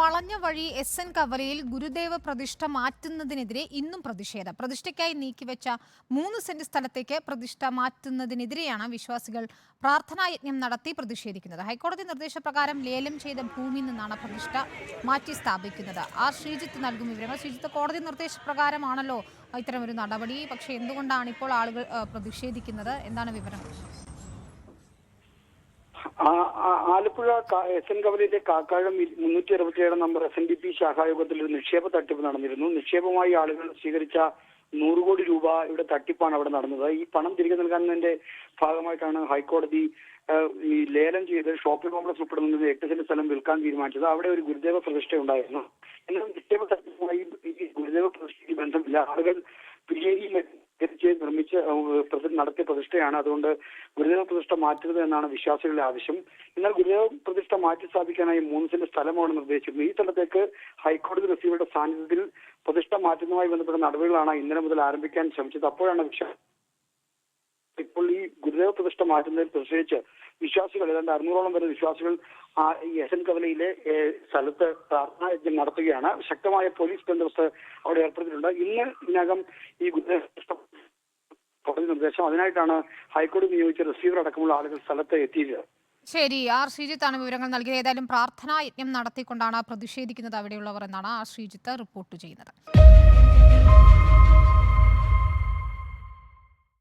വളഞ്ഞ വഴി SN കവലയിൽ ഗുരുദേവ പ്രതിഷ്ഠ മാറ്റുന്നതിനെതിരെ ഇന്നും പ്രതിഷേധം. പ്രതിഷ്ഠയ്ക്കായി നീക്കിവെച്ച 3 സെന്റ് സ്ഥലത്തേക്ക് പ്രതിഷ്ഠ മാറ്റുന്നതിനെതിരെയാണ് വിശ്വാസികൾ പ്രാർത്ഥനായജ്ഞം നടത്തി പ്രതിഷേധിക്കുന്നത്. ഹൈക്കോടതി നിർദ്ദേശപ്രകാരം ലേലം ചെയ്ത ഭൂമിയിൽ നിന്നാണ് പ്രതിഷ്ഠ മാറ്റി സ്ഥാപിക്കുന്നത്. ശ്രീജിത്ത് നൽകും വിവരങ്ങൾ. ശ്രീജിത്ത്, കോടതി നിർദ്ദേശപ്രകാരമാണല്ലോ ഇത്തരമൊരു നടപടി. പക്ഷേ എന്തുകൊണ്ടാണ് ഇപ്പോൾ ആളുകൾ പ്രതിഷേധിക്കുന്നത്? എന്താണ് വിവരം? ആലപ്പുഴ SN കവലയിലെ കാക്കാഴം 367 നമ്പർ SNDP ശാഖായോഗത്തിൽ ഒരു നിക്ഷേപ തട്ടിപ്പ് നടന്നിരുന്നു. നിക്ഷേപമായി ആളുകൾ സ്വീകരിച്ച 100 കോടി രൂപയുടെ തട്ടിപ്പാണ് അവിടെ നടന്നത്. ഈ പണം തിരികെ നൽകാനതിന്റെ ഭാഗമായിട്ടാണ് ഹൈക്കോടതി ഈ ലേലം ചെയ്ത് ഷോപ്പിംഗ് കോംപ്ലക്സ് ഉൾപ്പെടുന്ന 8 സെന്റ് സ്ഥലം വിൽക്കാൻ തീരുമാനിച്ചത്. അവിടെ ഒരു ഗുരുദേവ പ്രതിഷ്ഠ ഉണ്ടായിരുന്നു. എന്നാൽ നിക്ഷേപ തട്ടിപ്പുമായി ഈ ഗുരുദേവ പ്രതിഷ്ഠയ്ക്ക് ബന്ധമില്ല. ആളുകൾ നിർമ്മിച്ച് നടത്തിയ പ്രതിഷ്ഠയാണ്. അതുകൊണ്ട് ഗുരുദേവ പ്രതിഷ്ഠ മാറ്റരുത് എന്നാണ് വിശ്വാസികളുടെ ആവശ്യം. എന്നാൽ ഗുരുദേവ പ്രതിഷ്ഠ മാറ്റി സ്ഥാപിക്കാനായി 3 സെന്റ് സ്ഥലമാണ് നിർദ്ദേശിച്ചിരുന്നത്. ഈ സ്ഥലത്തേക്ക് ഹൈക്കോടതി റിസീവറുടെ സാന്നിധ്യത്തിൽ പ്രതിഷ്ഠ മാറ്റുന്നതുമായി ബന്ധപ്പെട്ട നടപടികളാണ് ഇന്നലെ മുതൽ ആരംഭിക്കാൻ ശ്രമിച്ചത്. അപ്പോഴാണ് ഇപ്പോൾ ഈ ഗുരുദേവ പ്രതിഷ്ഠ മാറ്റുന്നതിൽ പ്രതിഷേധിച്ച് വിശ്വാസികൾ ഏതാണ്ട് 600ഓളം വരെ വിശ്വാസികൾ ഈ SN കവലയിലെ സ്ഥലത്ത് പ്രാർത്ഥനായജ്ഞം നടത്തുകയാണ്. ശക്തമായ പോലീസ് ബന്ദോബസ്ത് അവിടെ ഏർപ്പെടുത്തിയിട്ടുണ്ട്. ഇതിനകം ഈ ഗുരുദേവ പ്രതിഷ്ഠ കോടതി നിർദ്ദേശം, അതിനായിട്ടാണ് ഹൈക്കോടതി നിയോഗിച്ച റിസീവർ അടക്കമുള്ള ആളുകൾ സ്ഥലത്ത് എത്തിയത്. ശരി, ശ്രീജിത്താണ് വിവരങ്ങൾ നൽകിയത്. ഏതായാലും പ്രാർത്ഥനായജ്ഞം നടത്തിക്കൊണ്ടാണ് പ്രതിഷേധിക്കുന്നത് അവിടെയുള്ളവർ എന്നാണ് ശ്രീജിത്ത് റിപ്പോർട്ട് ചെയ്യുന്നത്.